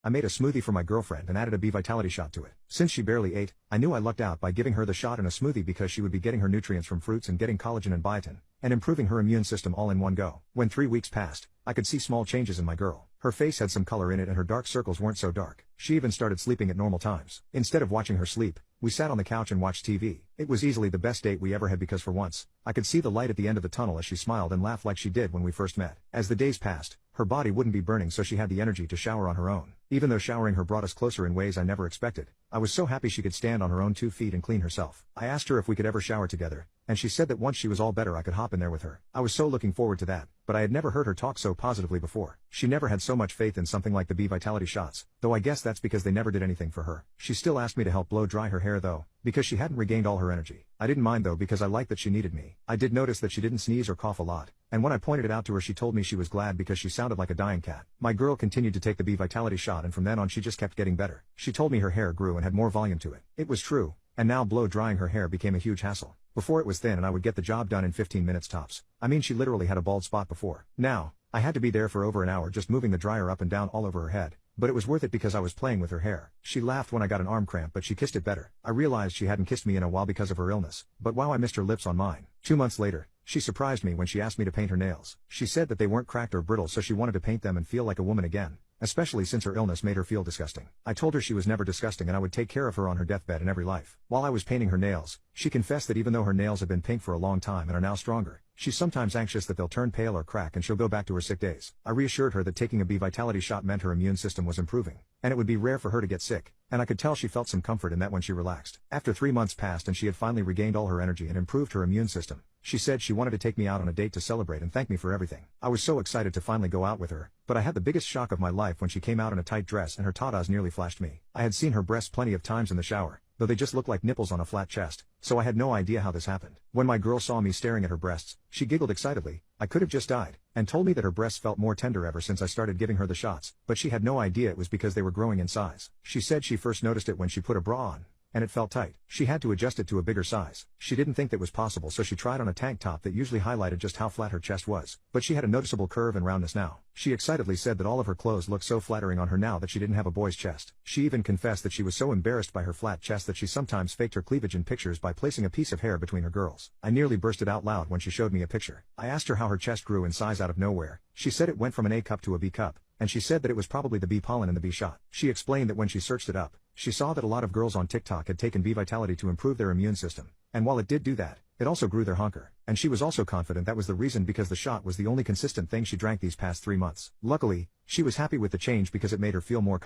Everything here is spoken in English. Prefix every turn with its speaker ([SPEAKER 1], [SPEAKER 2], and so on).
[SPEAKER 1] I made a smoothie for my girlfriend and added a B Vitality shot to it. Since she barely ate, I knew I lucked out by giving her the shot in a smoothie because she would be getting her nutrients from fruits and getting collagen and biotin, and improving her immune system all in one go. When 3 weeks passed, I could see small changes in my girl. Her face had some color in it and her dark circles weren't so dark. She even started sleeping at normal times. Instead of watching her sleep, we sat on the couch and watched TV. It was easily the best date we ever had because for once, I could see the light at the end of the tunnel as she smiled and laughed like she did when we first met. As the days passed, her body wouldn't be burning so she had the energy to shower on her own. Even though showering her brought us closer in ways I never expected, I was so happy she could stand on her own 2 feet and clean herself. I asked her if we could ever shower together, and she said that once she was all better I could hop in there with her. I was so looking forward to that, but I had never heard her talk so positively before. She never had so much faith in something like the B Vitality shots, though I guess that's because they never did anything for her. She still asked me to help blow dry her hair though, because she hadn't regained all her energy. I didn't mind though because I liked that she needed me. I did notice that she didn't sneeze or cough a lot, and when I pointed it out to her she told me she was glad because she sounded like a dying cat. My girl continued to take the B Vitality shot and from then on she just kept getting better. She told me her hair grew and had more volume to it. It was true, and now blow drying her hair became a huge hassle. Before it was thin and I would get the job done in 15 minutes tops. I mean she literally had a bald spot before. Now, I had to be there for over an hour just moving the dryer up and down all over her head, but it was worth it because I was playing with her hair. She laughed when I got an arm cramp but she kissed it better. I realized she hadn't kissed me in a while because of her illness, but wow, I missed her lips on mine. 2 months later, she surprised me when she asked me to paint her nails. She said that they weren't cracked or brittle so she wanted to paint them and feel like a woman again, especially since her illness made her feel disgusting. I told her she was never disgusting and I would take care of her on her deathbed in every life. While I was painting her nails, she confessed that even though her nails have been pink for a long time and are now stronger, she's sometimes anxious that they'll turn pale or crack and she'll go back to her sick days. I reassured her that taking a B Vitality shot meant her immune system was improving, and it would be rare for her to get sick, and I could tell she felt some comfort in that when she relaxed. After 3 months passed and she had finally regained all her energy and improved her immune system, she said she wanted to take me out on a date to celebrate and thank me for everything. I was so excited to finally go out with her, but I had the biggest shock of my life when she came out in a tight dress and her tatas nearly flashed me. I had seen her breasts plenty of times in the shower, though they just looked like nipples on a flat chest, so I had no idea how this happened. When my girl saw me staring at her breasts, she giggled excitedly, I could have just died, and told me that her breasts felt more tender ever since I started giving her the shots, but she had no idea it was because they were growing in size. She said she first noticed it when she put a bra on, and it felt tight. She had to adjust it to a bigger size. She didn't think that was possible so she tried on a tank top that usually highlighted just how flat her chest was, but she had a noticeable curve and roundness now. She excitedly said that all of her clothes looked so flattering on her now that she didn't have a boy's chest. She even confessed that she was so embarrassed by her flat chest that she sometimes faked her cleavage in pictures by placing a piece of hair between her girls. I nearly bursted out loud when she showed me a picture. I asked her how her chest grew in size out of nowhere. She said it went from an A cup to a B cup, and she said that it was probably the B pollen in the B shot. She explained that when she searched it up, she saw that a lot of girls on TikTok had taken B Vitality to improve their immune system, and while it did do that, it also grew their hunker, and she was also confident that was the reason because the shot was the only consistent thing she drank these past 3 months. Luckily, she was happy with the change because it made her feel more